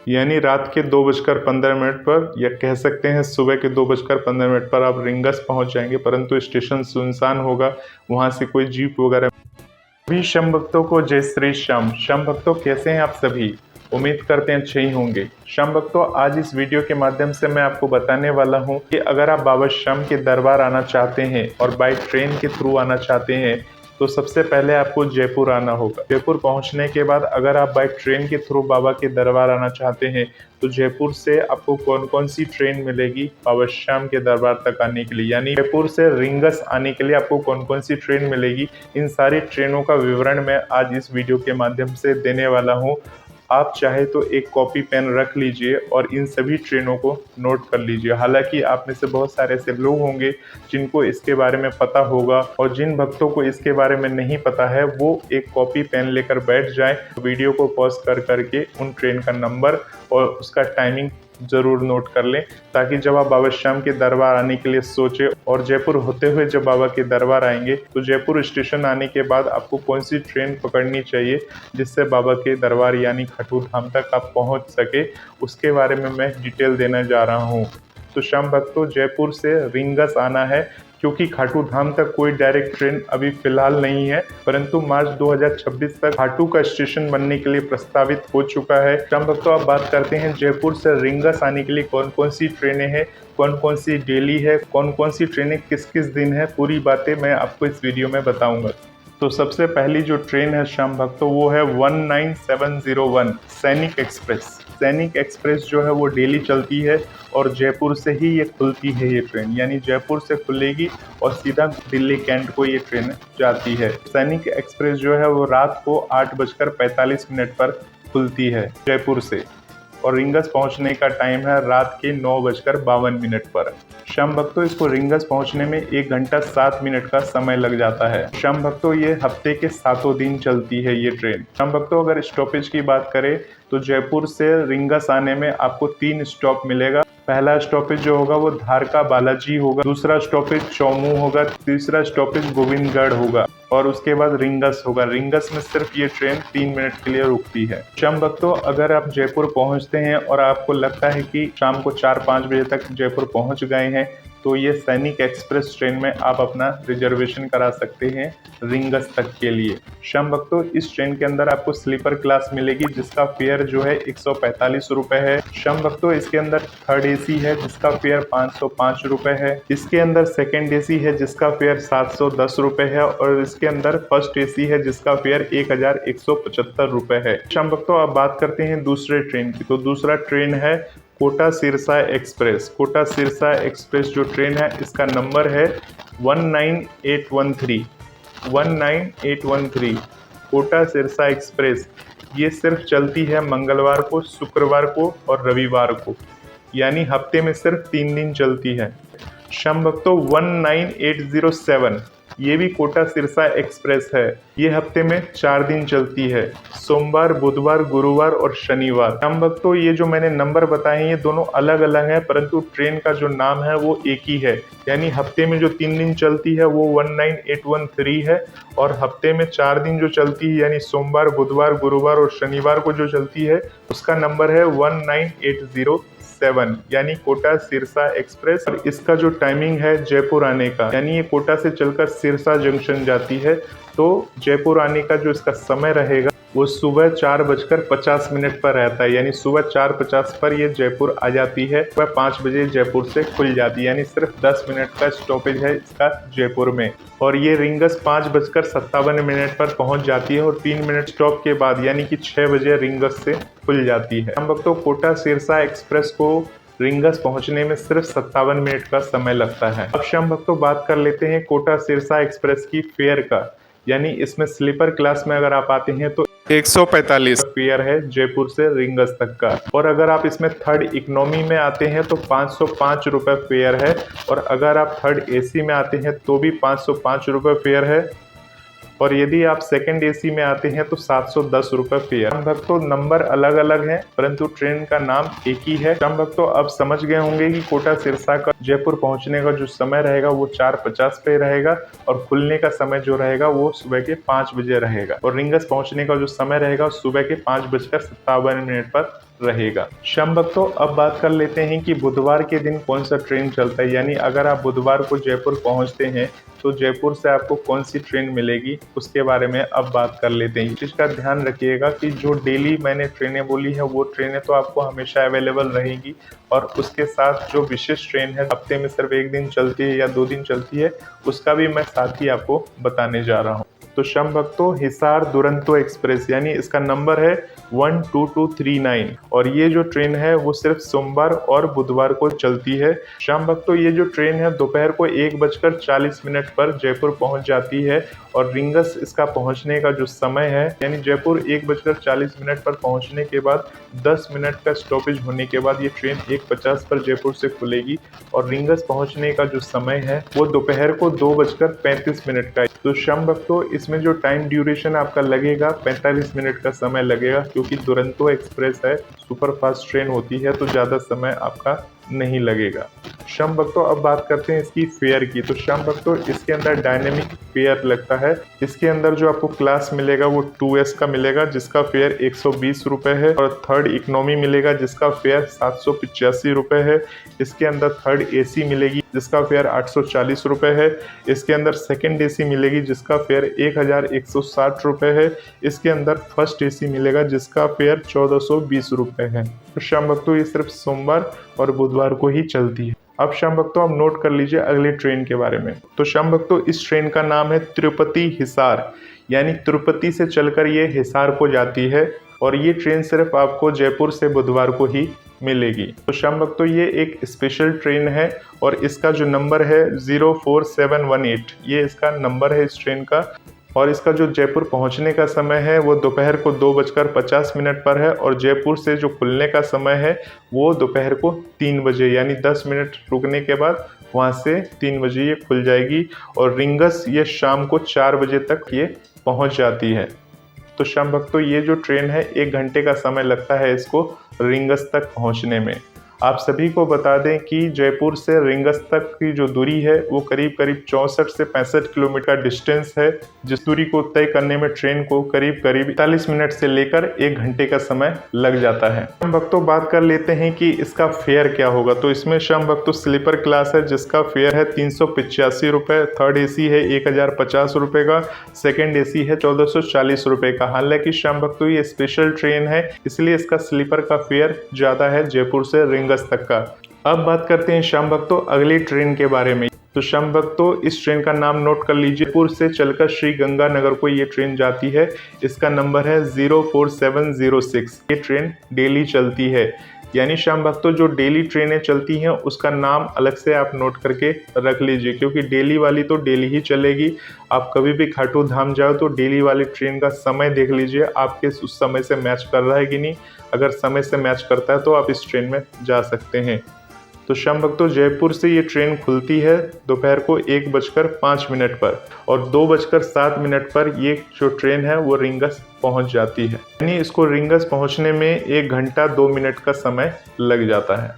यानी रात के 2:15 पर, या कह सकते हैं सुबह के 2:15 पर आप रिंगस पहुंच जाएंगे, परंतु स्टेशन सुनसान होगा, वहां से कोई जीप वगैरह। सभी श्याम भक्तों को जय श्री श्याम। श्याम भक्तों, कैसे हैं आप सभी? उम्मीद करते हैं अच्छे ही होंगे। श्याम भक्तों, आज इस वीडियो के माध्यम से मैं आपको बताने वाला हूं कि अगर आप बाबा श्याम के दरबार आना चाहते हैं और बाय ट्रेन के थ्रू आना चाहते हैं तो सबसे पहले आपको जयपुर आना होगा। जयपुर पहुंचने के बाद अगर आप बाय ट्रेन के थ्रू बाबा के दरबार आना चाहते हैं तो जयपुर से आपको कौन कौन सी ट्रेन मिलेगी बाबा श्याम के दरबार तक आने के लिए, यानी जयपुर से रिंगस आने के लिए आपको कौन कौन सी ट्रेन मिलेगी, इन सारी ट्रेनों का विवरण मैं आज इस वीडियो के माध्यम से देने वाला हूं। आप चाहे तो एक कॉपी पेन रख लीजिए और इन सभी ट्रेनों को नोट कर लीजिए। हालांकि आप में से बहुत सारे ऐसे लोग होंगे जिनको इसके बारे में पता होगा, और जिन भक्तों को इसके बारे में नहीं पता है वो एक कॉपी पेन लेकर बैठ जाएं, वीडियो को पॉज कर करके उन ट्रेन का नंबर और उसका टाइमिंग जरूर नोट कर लें, ताकि जब आप बाबा श्याम के दरबार आने के लिए सोचे और जयपुर होते हुए जब बाबा के दरबार आएंगे तो जयपुर स्टेशन आने के बाद आपको कौन सी ट्रेन पकड़नी चाहिए जिससे बाबा के दरबार यानी खाटू धाम तक आप पहुंच सके, उसके बारे में मैं डिटेल देने जा रहा हूं। तो श्याम भक्तों, जयपुर से रिंगस आना है क्योंकि खाटू धाम तक कोई डायरेक्ट ट्रेन अभी फिलहाल नहीं है, परंतु मार्च 2026 तक खाटू का स्टेशन बनने के लिए प्रस्तावित हो चुका है। श्याम भक्तों, आप बात करते हैं जयपुर से रिंगस आने के लिए कौन कौन सी ट्रेनें हैं, कौन कौन सी डेली है, कौन कौन सी ट्रेनें किस किस दिन है, पूरी बातें मैं आपको इस वीडियो में बताऊंगा। तो सबसे पहली जो ट्रेन है श्याम भक्तों वो है 19701 सैनिक एक्सप्रेस। सैनिक एक्सप्रेस जो है वो डेली चलती है और जयपुर से ही ये खुलती है। ये ट्रेन यानी जयपुर से खुलेगी और सीधा दिल्ली कैंट को ये ट्रेन जाती है। सैनिक एक्सप्रेस जो है वो रात को 8:45 पर खुलती है जयपुर से, और रिंगस पहुंचने का टाइम है रात के 9:52 पर। श्याम भक्तों, इसको रिंगस पहुंचने में 1 घंटा 7 मिनट का समय लग जाता है। श्याम भक्तों, ये हफ्ते के 7 दिन चलती है ये ट्रेन। श्याम भक्तों, अगर स्टॉपेज की बात करें तो जयपुर से रिंगस आने में आपको 3 स्टॉप मिलेगा। पहला स्टॉपेज जो होगा वो धारका बालाजी होगा, दूसरा स्टॉपेज चौमू होगा, तीसरा स्टॉपेज गोविंदगढ़ होगा और उसके बाद रिंगस होगा। रिंगस में सिर्फ ये ट्रेन 3 मिनट के लिए रुकती है। श्याम भक्तों, अगर आप जयपुर पहुंचते हैं और आपको लगता है कि शाम को 4-5 बजे तक जयपुर पहुंच गए हैं तो ये सैनिक एक्सप्रेस ट्रेन में आप अपना रिजर्वेशन करा सकते हैं रिंगस तक के लिए। श्याम भक्तों, इस ट्रेन के अंदर आपको स्लीपर क्लास मिलेगी जिसका फेयर जो है 145 रुपए है। श्याम भक्तों, इसके अंदर थर्ड एसी है जिसका फेयर 505 रुपए है। इसके अंदर सेकंड एसी है जिसका फेयर 710 रुपए है, और इसके अंदर फर्स्ट एसी है जिसका फेयर 1175 रुपए है। श्याम भक्तों, आप बात करते हैं दूसरे ट्रेन की, तो दूसरा ट्रेन है कोटा सिरसा एक्सप्रेस। कोटा सिरसा एक्सप्रेस जो ट्रेन है इसका नंबर है 19813। 19813 कोटा सिरसा एक्सप्रेस। ये सिर्फ चलती है मंगलवार को, शुक्रवार को और रविवार को, यानी हफ्ते में सिर्फ 3 दिन चलती है। श्याम भक्तों, 19807 ये भी कोटा सिरसा एक्सप्रेस है। ये हफ्ते में 4 दिन चलती है, सोमवार, बुधवार, गुरुवार और शनिवार। श्याम भक्तों, ये जो मैंने नंबर बताए हैं ये दोनों अलग अलग हैं, परंतु ट्रेन का जो नाम है वो एक ही है। यानी हफ्ते में जो 3 दिन चलती है वो 19813 है, और हफ्ते में 4 दिन जो चलती है यानी सोमवार, बुधवार, गुरुवार और शनिवार को जो चलती है उसका नंबर है 19807 यानी कोटा सिरसा एक्सप्रेस। और इसका जो टाइमिंग है जयपुर आने का, यानी ये कोटा से चलकर सिरसा जंक्शन जाती है, तो जयपुर आने का जो इसका समय रहेगा वो सुबह 4:50 पर रहता है। यानी सुबह 4:50 पर ये जयपुर आ जाती है, वह 5 बजे जयपुर से खुल जाती है। यानी सिर्फ 10 मिनट का स्टॉपेज है इसका जयपुर में, और ये रिंगस 5:57 पर पहुंच जाती है और 3 मिनट स्टॉप के बाद यानी कि 6 बजे रिंगस से खुल जाती है। हम वक्त तो कोटा सिरसा एक्सप्रेस को रिंगस पहुंचने में सिर्फ 57 मिनट का समय लगता है। अब श्याम भक्तों, बात कर लेते हैं कोटा सिरसा एक्सप्रेस की फेयर का। यानी इसमें स्लीपर क्लास में अगर आप आते हैं तो 145 फेयर है जयपुर से रिंगस तक का, और अगर आप इसमें थर्ड इकोनॉमी में आते हैं तो 505 रुपये फेयर है, और अगर आप थर्ड एसी में आते हैं तो भी 505 रुपये फेयर है, और यदि आप सेकंड एसी में आते हैं तो 710 रुपये फेयर। हम भक्तों, नंबर अलग अलग हैं परंतु ट्रेन का नाम एक ही है। हम भक्तों, अब समझ गए होंगे कि कोटा सिरसा का जयपुर पहुंचने का जो समय रहेगा वो 4:50 पे रहेगा, और खुलने का समय जो रहेगा वो सुबह के 5 बजे रहेगा, और रिंगस पहुंचने का जो समय रहेगा सुबह के 5:57 पर रहेगा। श्याम भक्तों, अब बात कर लेते हैं कि बुधवार के दिन कौन सा ट्रेन चलता है, यानी अगर आप बुधवार को जयपुर पहुंचते हैं तो जयपुर से आपको कौन सी ट्रेन मिलेगी उसके बारे में अब बात कर लेते हैं। इसका ध्यान रखिएगा कि जो डेली मैंने ट्रेनें बोली है वो ट्रेनें तो आपको हमेशा अवेलेबल रहेगी, और उसके साथ जो विशेष ट्रेन है हफ्ते में सिर्फ 1 दिन चलती है या 2 दिन चलती है, उसका भी मैं साथ ही आपको बताने जा रहा हूँ। तो श्याम भक्तों, हिसार दुरंतो एक्सप्रेस यानी इसका नंबर है 12239, और ये जो ट्रेन है वो सिर्फ सोमवार और बुधवार को चलती है। श्याम भक्तों, ये जो ट्रेन है दोपहर को 1:40 पर जयपुर पहुंच जाती है, और रिंगस इसका पहुंचने का जो समय है, यानी जयपुर 1:40 पर पहुंचने के बाद 10 मिनट का स्टॉपेज होने के बाद ये ट्रेन 1:50 पर जयपुर से खुलेगी, और रिंगस पहुंचने का जो समय है वो दोपहर को 2:35 का है। तो श्याम भक्तों, इसमें जो टाइम ड्यूरेशन आपका लगेगा 45 मिनट का समय लगेगा, क्योंकि दुरंतो एक्सप्रेस है, सुपर फास्ट ट्रेन होती है, तो ज़्यादा समय आपका नहीं लगेगा। श्याम भक्तों, अब बात करते हैं इसकी फेयर की। तो श्याम भक्तों, इसके अंदर डायनेमिक फेयर लगता है। इसके अंदर जो आपको क्लास मिलेगा वो 2S का मिलेगा, जिसका फेयर 120 रुपये है, और थर्ड इकोनॉमी मिलेगा जिसका फेयर 785 रुपये है। इसके अंदर थर्ड AC मिलेगी जिसका फेयर 840 रुपये है। इसके अंदर सेकेंड AC मिलेगी जिसका फेयर 1160 रुपये है। इसके अंदर फर्स्ट AC मिलेगा जिसका फेयर 1420 रुपये है। तो श्याम भक्तों, ये सिर्फ सोमवार और बुधवार को ही चलती है। अब श्याम भक्तों, आप नोट कर लीजिए अगले ट्रेन के बारे में। तो श्याम भक्तों, इस ट्रेन का नाम है तिरुपति हिसार, यानी तिरुपति से चलकर ये हिसार को जाती है, और ये ट्रेन सिर्फ आपको जयपुर से बुधवार को ही मिलेगी। तो श्याम भक्तों, ये एक स्पेशल ट्रेन है, और इसका जो नंबर है 04718, ये इसका नंबर है इस ट्रेन का, और इसका जो जयपुर पहुंचने का समय है वो दोपहर को 2:50 पर है, और जयपुर से जो खुलने का समय है वो दोपहर को 3 बजे, यानी 10 मिनट रुकने के बाद वहाँ से 3 बजे ये खुल जाएगी, और रिंगस ये शाम को 4 बजे तक ये पहुँच जाती है। तो श्याम भक्तों, ये जो ट्रेन है 1 घंटे का समय लगता है इसको रिंगस तक पहुँचने में। आप सभी को बता दें कि जयपुर से रिंगस तक की जो दूरी है वो करीब 64 से 65 किलोमीटर का डिस्टेंस है, जिस दूरी को तय करने में ट्रेन को करीब 40 मिनट से लेकर 1 घंटे का समय लग जाता है। श्याम भक्तों, बात कर लेते हैं कि इसका फेयर क्या होगा। तो इसमें श्याम भक्तों स्लीपर क्लास है जिसका फेयर है 385 रुपये, थर्ड AC है 1050 रुपये का, सेकेंड AC है 1440 रुपये का। हालांकि श्याम भक्तों, ये स्पेशल ट्रेन है इसलिए इसका स्लीपर का फेयर ज़्यादा है जयपुर से रिंगस तक का। अब बात करते हैं श्याम भक्तों अगली ट्रेन के बारे में। तो श्याम भक्तों, इस ट्रेन का नाम नोट कर लीजिए। जयपुर से चलकर श्री गंगानगर को ये ट्रेन जाती है। इसका नंबर है 04706। ये ट्रेन डेली चलती है, यानी श्याम भक्तों जो डेली ट्रेनें चलती हैं उसका नाम अलग से आप नोट करके रख लीजिए, क्योंकि डेली वाली तो डेली ही चलेगी। आप कभी भी खाटू धाम जाओ तो डेली वाली ट्रेन का समय देख लीजिए आपके उस समय से मैच कर रहा है कि नहीं। अगर समय से मैच करता है तो आप इस ट्रेन में जा सकते हैं। तो श्याम भक्तों, जयपुर से ये ट्रेन खुलती है दोपहर को 1:05 पर, और 2:07 पर ये जो ट्रेन है वो रिंगस पहुंच जाती है, यानी इसको रिंगस पहुंचने में 1 घंटा 2 मिनट का समय लग जाता है।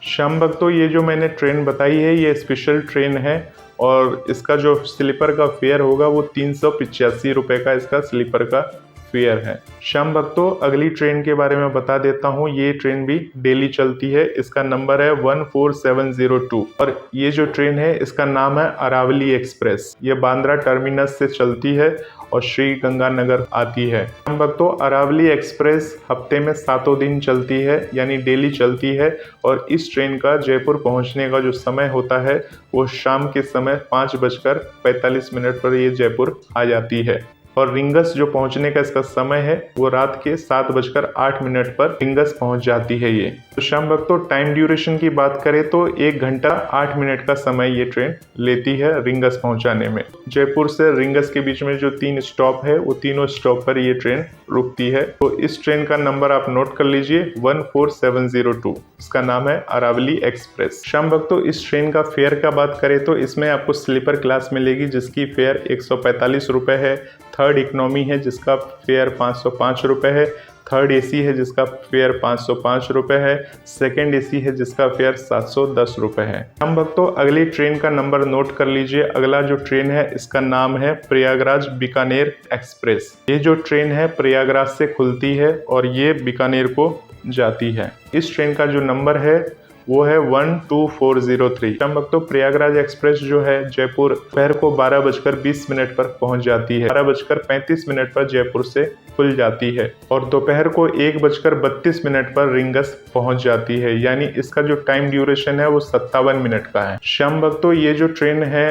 श्याम भक्तों, ये जो मैंने ट्रेन बताई है ये स्पेशल ट्रेन है, और इसका जो स्लीपर का फेयर होगा वो 385 रुपये का इसका स्लीपर का फेयर है। श्याम भक्तों, अगली ट्रेन के बारे में बता देता हूँ। ये ट्रेन भी डेली चलती है, इसका नंबर है 14702, और ये जो ट्रेन है इसका नाम है अरावली एक्सप्रेस। ये बांद्रा टर्मिनस से चलती है और श्री गंगानगर आती है। श्याम भक्तों, अरावली एक्सप्रेस हफ्ते में 7 दिन चलती है, यानी डेली चलती है, और इस ट्रेन का जयपुर पहुंचने का जो समय होता है वो शाम के समय 5:45 पर ये जयपुर आ जाती है, और रिंगस जो पहुंचने का इसका समय है वो रात के 7:08 पर रिंगस पहुंच जाती है ये। तो श्याम भक्तों, टाइम ड्यूरेशन की बात करें तो 1 घंटा 8 मिनट का समय ये ट्रेन लेती है रिंगस पहुंचाने में। जयपुर से रिंगस के बीच में जो 3 स्टॉप है वो तीनों स्टॉप पर ये ट्रेन रुकती है। तो इस ट्रेन का नंबर आप नोट कर लीजिए 14702। इसका नाम है अरावली एक्सप्रेस। श्याम भक्तों, इस ट्रेन का फेयर का बात करें तो इसमें आपको स्लीपर क्लास मिलेगी जिसकी फेयर 145 रुपये है, थर्ड इकोनॉमी है जिसका फेयर 505 रुपये है, थर्ड AC है जिसका फेयर 505 रुपये है, सेकेंड AC है जिसका फेयर 710 रुपये है। हम भक्तों, अगली ट्रेन का नंबर नोट कर लीजिए। अगला जो ट्रेन है इसका नाम है प्रयागराज बीकानेर एक्सप्रेस। ये जो ट्रेन है प्रयागराज से खुलती है और ये बीकानेर को जाती है। इस ट्रेन का जो नंबर है वो है 12403। शाम वक्त तो प्रयागराज एक्सप्रेस जो है जयपुर दोपहर को 12:20 पर पहुंच जाती है। 12:35 पर जयपुर से खुल जाती है और दोपहर को 1:32 पर रिंगस पहुंच जाती है। यानी इसका जो टाइम ड्यूरेशन है वो 57 मिनट का है। शाम वक्त तो ये जो ट्रेन है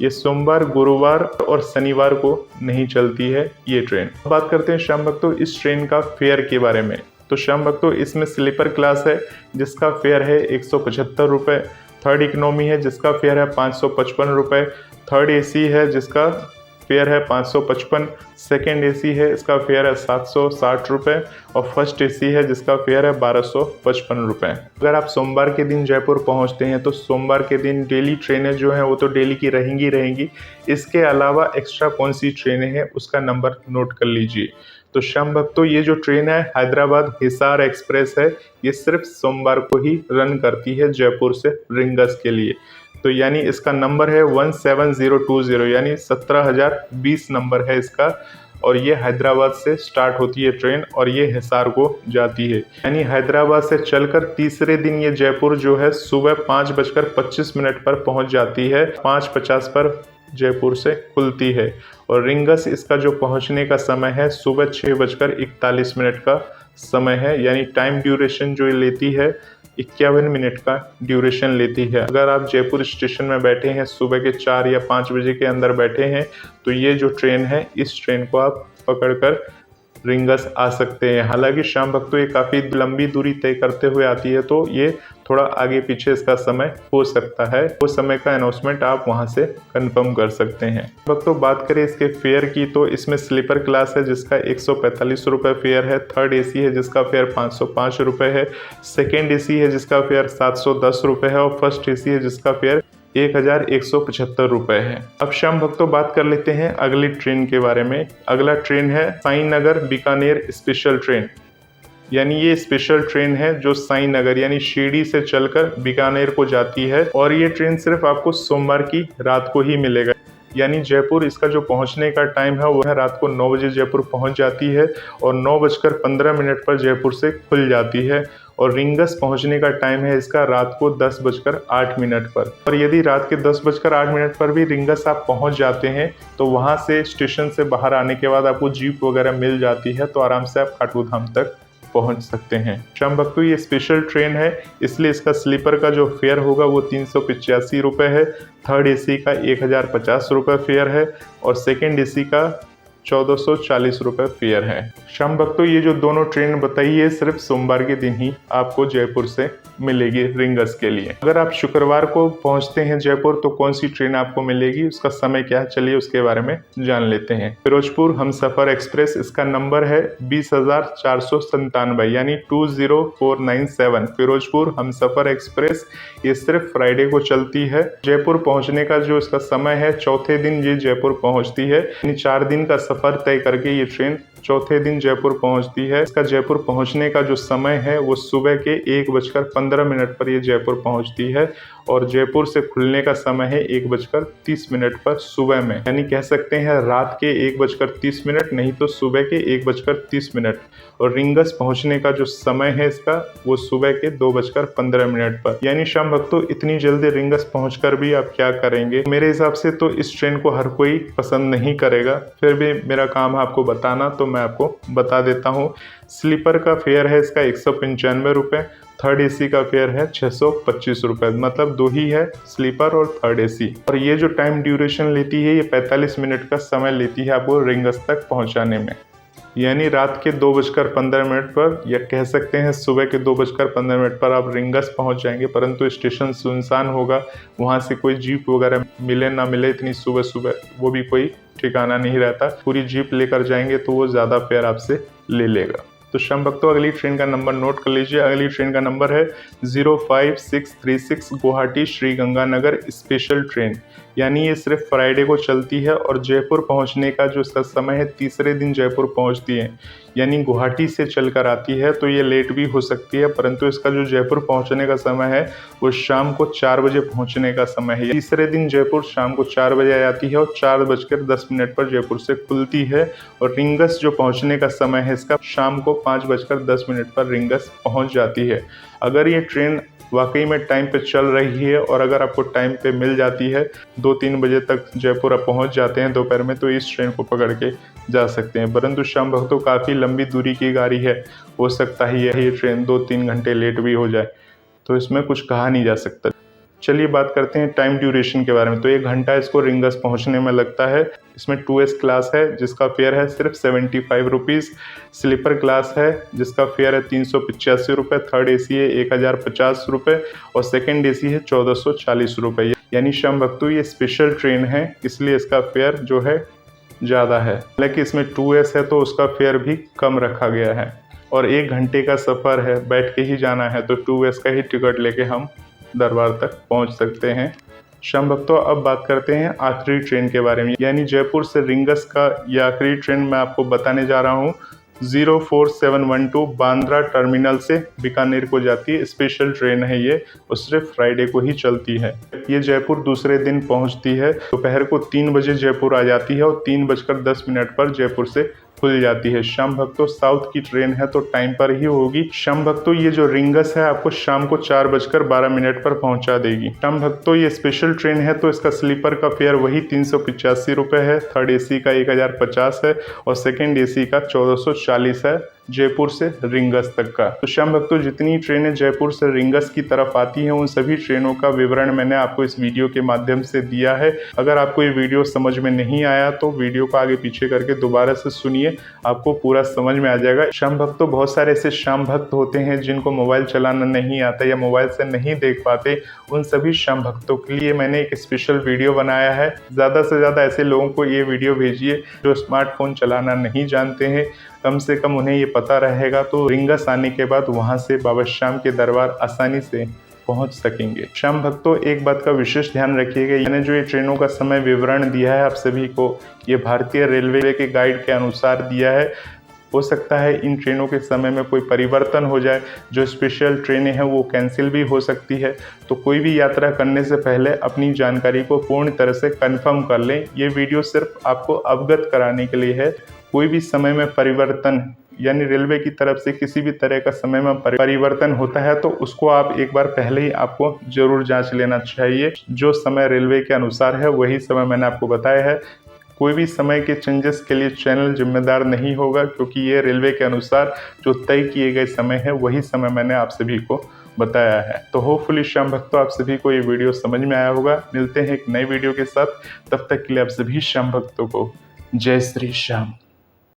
ये सोमवार, गुरुवार और शनिवार को नहीं चलती है ये ट्रेन। बात करते हैं शाम वक्त तो इस ट्रेन का फेयर के बारे में। तो शाम वक्त तो इसमें स्लीपर क्लास है जिसका फेयर है 175 रुपये, थर्ड इकोनॉमी है जिसका फेयर है 555 रुपये, थर्ड एसी है जिसका फेयर है 555, सेकेंड एसी है इसका फेयर है 760 रुपये और फर्स्ट एसी है जिसका फेयर है 1255 रुपये। अगर आप सोमवार के दिन जयपुर पहुंचते हैं तो सोमवार के दिन डेली ट्रेनें जो हैं वो तो डेली की रहेंगी। इसके अलावा एक्स्ट्रा कौन सी ट्रेनें हैं उसका नंबर नोट कर लीजिए। तो शाम वक्त तो ये जो ट्रेन है हैदराबाद हिसार एक्सप्रेस है, ये सिर्फ सोमवार को ही रन करती है जयपुर से रिंगस के लिए। तो यानी इसका नंबर है 17020, यानी 17,020 नंबर है इसका और ये हैदराबाद से स्टार्ट होती है ट्रेन और ये हिसार को जाती है। यानी हैदराबाद से चलकर तीसरे दिन ये जयपुर जो है सुबह 5:25 पर पहुंच जाती है। 5:50 पर जयपुर से खुलती है और रिंगस इसका जो पहुंचने का समय है सुबह 6:41 का समय है। यानी टाइम ड्यूरेशन जो लेती है 51 मिनट का ड्यूरेशन लेती है। अगर आप जयपुर स्टेशन में बैठे हैं सुबह के 4 या 5 बजे के अंदर बैठे हैं तो ये जो ट्रेन है इस ट्रेन को आप पकड़कर रिंगस आ सकते हैं। हालांकि शाम वक्त तो ये काफ़ी लंबी दूरी तय करते हुए आती है तो ये थोड़ा आगे पीछे इसका समय हो सकता है। वो समय का अनाउंसमेंट आप वहां से कंफर्म कर सकते हैं। वक्त तो बात करें इसके फेयर की तो इसमें स्लीपर क्लास है जिसका 145 रुपये फेयर है, थर्ड एसी है जिसका फेयर 505 रुपये है, सेकेंड एसी है जिसका फेयर 710 रुपये है और फर्स्ट एसी है जिसका फेयर 1175 रुपये है। अब शाम वक्त तो बात कर लेते हैं अगली ट्रेन के बारे में। अगला ट्रेन है साईनगर बीकानेर स्पेशल ट्रेन। यानी ये स्पेशल ट्रेन है जो साईनगर यानी शिरडी से चलकर बीकानेर को जाती है और ये ट्रेन सिर्फ आपको सोमवार की रात को ही मिलेगा। यानी जयपुर इसका जो पहुंचने का टाइम है वो है रात को 9 बजे जयपुर पहुंच जाती है और 9:15 पर जयपुर से खुल जाती है और रिंगस पहुंचने का टाइम है इसका रात को 10:08 पर। और यदि रात के 10:08 पर भी रिंगस आप पहुंच जाते हैं तो वहां से स्टेशन से बाहर आने के बाद आपको जीप वगैरह मिल जाती है तो आराम से आप खाटू धाम तक पहुंच सकते हैं। शाम वक्त ये स्पेशल ट्रेन है इसलिए इसका स्लीपर का जो फेयर होगा वो 385 रुपये है, थर्ड एसी का 1050 रुपये फेयर है और सेकेंड एसी का 1440 रुपये फेयर है। शाम वक्त ये जो दोनों ट्रेन बताई है सिर्फ सोमवार के दिन ही आपको जयपुर से मिलेगी रिंगस के लिए। अगर आप शुक्रवार को पहुंचते हैं जयपुर तो कौन सी ट्रेन आपको मिलेगी, उसका समय क्या है, चलिए उसके बारे में जान लेते हैं। फिरोजपुर हमसफर एक्सप्रेस, इसका नंबर है 20,497 यानी 20497। फिरोजपुर हमसफर एक्सप्रेस ये सिर्फ फ्राइडे को चलती है। जयपुर पहुंचने का जो इसका समय है चौथे दिन ये जयपुर पहुंचती है। यानी 4 दिन का सफर तय करके ये ट्रेन चौथे दिन जयपुर पहुंचती है। इसका जयपुर पहुंचने का जो समय है वो सुबह के 1:15 पर ये जयपुर पहुंचती है और जयपुर से खुलने का समय है 1:30 पर सुबह में। यानी कह सकते हैं रात के 1:30 नहीं तो सुबह के 1:30 और रिंगस पहुंचने का जो समय है इसका वो सुबह के 2:15 पर। यानी शाम वक्त तो इतनी जल्दी रिंगस पहुंचकर भी आप क्या करेंगे। मेरे हिसाब से तो इस ट्रेन को हर कोई पसंद नहीं करेगा, फिर भी मेरा काम है आपको बताना तो मैं आपको बता देता हूँ। स्लीपर का फेयर है इसका 195 रुपये, थर्ड एसी का फेयर है 625 रुपये, मतलब 2 ही है, स्लीपर और थर्ड एसी। और ये जो टाइम ड्यूरेशन लेती है ये 45 मिनट का समय लेती है आपको रिंगस तक पहुंचाने में। यानी रात के 2:15 पर या कह सकते हैं सुबह के 2:15 पर आप रिंगस पहुंच जाएंगे, परंतु स्टेशन सुनसान होगा, वहां से कोई जीप वगैरह मिले ना मिले इतनी सुबह सुबह वो भी कोई ठिकाना नहीं रहता। पूरी जीप लेकर जाएंगे तो वो ज़्यादा फेयर आपसे ले लेगा। तो शाम वक्त तो अगली ट्रेन का नंबर नोट कर लीजिए। अगली ट्रेन का नंबर है 05636 गुवाहाटी श्री गंगानगर स्पेशल ट्रेन। यानी ये सिर्फ फ्राइडे को चलती है और जयपुर पहुंचने का जो इसका समय है तीसरे दिन जयपुर पहुंचती है। यानी गुवाहाटी से चलकर आती है तो ये लेट भी हो सकती है, परंतु इसका जो जयपुर पहुंचने का समय है वो शाम को 4 बजे पहुंचने का समय है। तीसरे दिन जयपुर शाम को 4 बजे आ जाती है और 4:10 पर जयपुर से खुलती है। और रिंगस जो पहुंचने का समय है इसका शाम को 5:10 पर रिंगस पहुंच जाती है। अगर ये ट्रेन वाकई में टाइम पे चल रही है और अगर आपको टाइम पे मिल जाती है, 2-3 बजे तक जयपुर आप पहुंच जाते हैं दोपहर में, तो इस ट्रेन को पकड़ के जा सकते हैं। परंतु श्याम भक्तों काफ़ी लंबी दूरी की गाड़ी है, हो सकता है ये ट्रेन 2-3 घंटे लेट भी हो जाए, तो इसमें कुछ कहा नहीं जा सकता। चलिए बात करते हैं टाइम ड्यूरेशन के बारे में। तो 1 घंटा इसको रिंगस पहुंचने में लगता है। इसमें 2S क्लास है जिसका फेयर है सिर्फ 75 रुपीज़, स्लीपर क्लास है जिसका फेयर है 385 रुपये, थर्ड AC है 1050 रुपये और सेकेंड AC है 1440 रुपये। यानी श्याम भक्तों ये स्पेशल ट्रेन है, इसलिए इसका फेयर जो है ज़्यादा है। हालांकि इसमें 2S है तो उसका फेयर भी कम रखा गया है और 1 घंटे का सफ़र है, बैठ के ही जाना है, तो 2S का ही टिकट लेके हम दरबार तक पहुंच सकते हैं। श्याम भक्तों अब बात करते हैं आखिरी ट्रेन के बारे में, यानी जयपुर से रिंगस का ये आखिरी ट्रेन मैं आपको बताने जा रहा हूँ। 04712 बांद्रा टर्मिनल से बीकानेर को जाती है, स्पेशल ट्रेन है ये और सिर्फ फ्राइडे को ही चलती है। ये जयपुर दूसरे दिन पहुंचती है, दोपहर को 3 बजे जयपुर आ जाती है और 3:10 पर जयपुर से खुल जाती है। श्याम भक्तों साउथ की ट्रेन है तो टाइम पर ही होगी। श्याम भक्तों ये जो रिंगस है आपको शाम को 4:12 पर पहुंचा देगी। श्याम भक्तों ये स्पेशल ट्रेन है तो इसका स्लीपर का फेयर वही 385 रुपये है, थर्ड AC का 1050 है और सेकेंड AC का 1440 है जयपुर से रिंगस तक का। तो श्याम भक्तों जितनी ट्रेनें जयपुर से रिंगस की तरफ आती हैं उन सभी ट्रेनों का विवरण मैंने आपको इस वीडियो के माध्यम से दिया है। अगर आपको ये वीडियो समझ में नहीं आया तो वीडियो को आगे पीछे करके दोबारा से सुनिए, आपको पूरा समझ में आ जाएगा। श्याम भक्तों बहुत सारे ऐसे श्याम भक्त होते हैं जिनको मोबाइल चलाना नहीं आता या मोबाइल से नहीं देख पाते, उन सभी श्याम भक्तों के लिए मैंने एक स्पेशल वीडियो बनाया है। ज़्यादा से ज़्यादा ऐसे लोगों को ये वीडियो भेजिए जो स्मार्टफोन चलाना नहीं जानते हैं, कम से कम उन्हें ये पता रहेगा तो रिंगस आने के बाद वहाँ से बाबा श्याम के दरबार आसानी से पहुँच सकेंगे। श्याम भक्तों एक बात का विशेष ध्यान रखिएगा, मैंने जो ये ट्रेनों का समय विवरण दिया है आप सभी को, ये भारतीय रेलवे के गाइड के अनुसार दिया है। हो सकता है इन ट्रेनों के समय में कोई परिवर्तन हो जाए, जो स्पेशल ट्रेनें हैं वो कैंसिल भी हो सकती है, तो कोई भी यात्रा करने से पहले अपनी जानकारी को पूर्ण तरह से कंफर्म कर लें। ये वीडियो सिर्फ आपको अवगत कराने के लिए है। कोई भी समय में परिवर्तन यानी रेलवे की तरफ से किसी भी तरह का समय में परिवर्तन होता है तो उसको आप एक बार पहले ही आपको जरूर जांच लेना चाहिए। जो समय रेलवे के अनुसार है वही समय मैंने आपको बताया है। कोई भी समय के चेंजेस के लिए चैनल जिम्मेदार नहीं होगा, क्योंकि ये रेलवे के अनुसार जो तय किए गए समय है वही समय मैंने आप सभी को बताया है। तो होपफुली श्याम भक्तों आप सभी को ये वीडियो समझ में आया होगा। मिलते हैं एक नए वीडियो के साथ, तब तक के लिए आप सभी श्याम भक्तों को जय श्री श्याम।